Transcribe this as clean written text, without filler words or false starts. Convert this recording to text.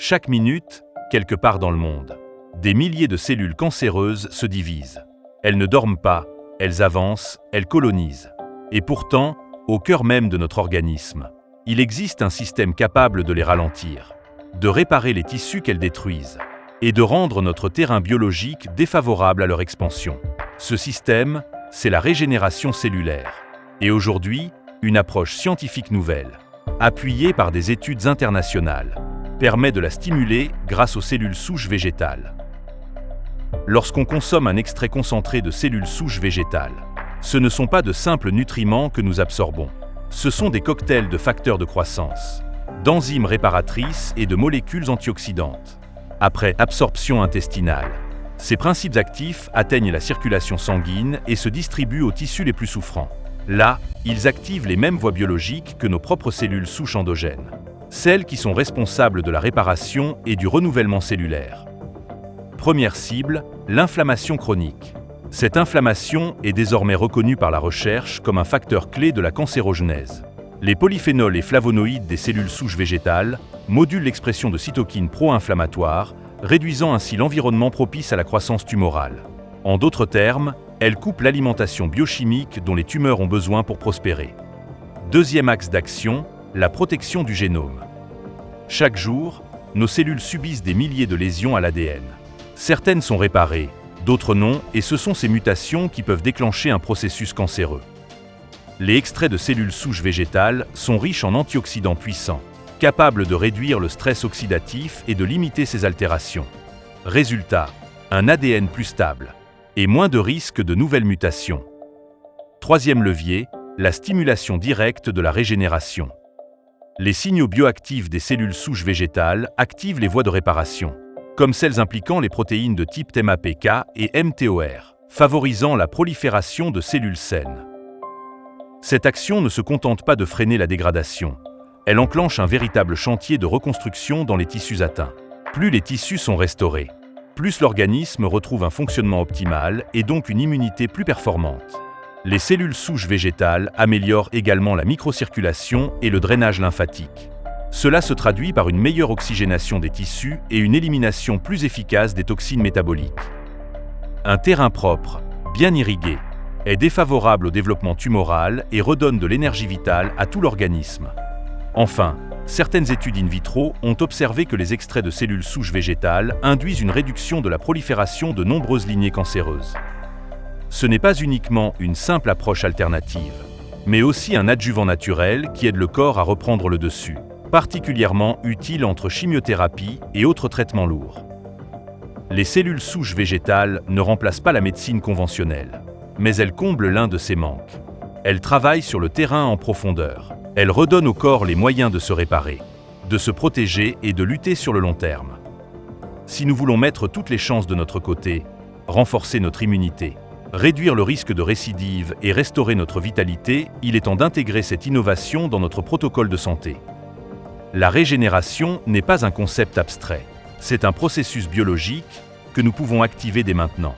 Chaque minute, quelque part dans le monde, des milliers de cellules cancéreuses se divisent. Elles ne dorment pas, elles avancent, elles colonisent. Et pourtant, au cœur même de notre organisme, il existe un système capable de les ralentir, de réparer les tissus qu'elles détruisent et de rendre notre terrain biologique défavorable à leur expansion. Ce système, c'est la régénération cellulaire. Et aujourd'hui, une approche scientifique nouvelle, appuyée par des études internationales, permet de la stimuler grâce aux cellules souches végétales. Lorsqu'on consomme un extrait concentré de cellules souches végétales, ce ne sont pas de simples nutriments que nous absorbons. Ce sont des cocktails de facteurs de croissance, d'enzymes réparatrices et de molécules antioxydantes. Après absorption intestinale, ces principes actifs atteignent la circulation sanguine et se distribuent aux tissus les plus souffrants. Là, ils activent les mêmes voies biologiques que nos propres cellules souches endogènes, celles qui sont responsables de la réparation et du renouvellement cellulaire. Première cible, l'inflammation chronique. Cette inflammation est désormais reconnue par la recherche comme un facteur clé de la cancérogenèse. Les polyphénols et flavonoïdes des cellules souches végétales modulent l'expression de cytokines pro-inflammatoires, réduisant ainsi l'environnement propice à la croissance tumorale. En d'autres termes, elles coupent l'alimentation biochimique dont les tumeurs ont besoin pour prospérer. Deuxième axe d'action, la protection du génome. Chaque jour, nos cellules subissent des milliers de lésions à l'ADN. Certaines sont réparées, d'autres non, et ce sont ces mutations qui peuvent déclencher un processus cancéreux. Les extraits de cellules souches végétales sont riches en antioxydants puissants, capables de réduire le stress oxydatif et de limiter ces altérations. Résultat, un ADN plus stable et moins de risques de nouvelles mutations. Troisième levier, la stimulation directe de la régénération. Les signaux bioactifs des cellules souches végétales activent les voies de réparation, comme celles impliquant les protéines de type TMAPK et mTOR, favorisant la prolifération de cellules saines. Cette action ne se contente pas de freiner la dégradation, elle enclenche un véritable chantier de reconstruction dans les tissus atteints. Plus les tissus sont restaurés, plus l'organisme retrouve un fonctionnement optimal et donc une immunité plus performante. Les cellules souches végétales améliorent également la microcirculation et le drainage lymphatique. Cela se traduit par une meilleure oxygénation des tissus et une élimination plus efficace des toxines métaboliques. Un terrain propre, bien irrigué, est défavorable au développement tumoral et redonne de l'énergie vitale à tout l'organisme. Enfin, certaines études in vitro ont observé que les extraits de cellules souches végétales induisent une réduction de la prolifération de nombreuses lignées cancéreuses. Ce n'est pas uniquement une simple approche alternative, mais aussi un adjuvant naturel qui aide le corps à reprendre le dessus, particulièrement utile entre chimiothérapie et autres traitements lourds. Les cellules souches végétales ne remplacent pas la médecine conventionnelle, mais elles comblent l'un de ses manques. Elles travaillent sur le terrain en profondeur. Elles redonnent au corps les moyens de se réparer, de se protéger et de lutter sur le long terme. Si nous voulons mettre toutes les chances de notre côté, renforcer notre immunité, réduire le risque de récidive et restaurer notre vitalité, il est temps d'intégrer cette innovation dans notre protocole de santé. La régénération n'est pas un concept abstrait, c'est un processus biologique que nous pouvons activer dès maintenant.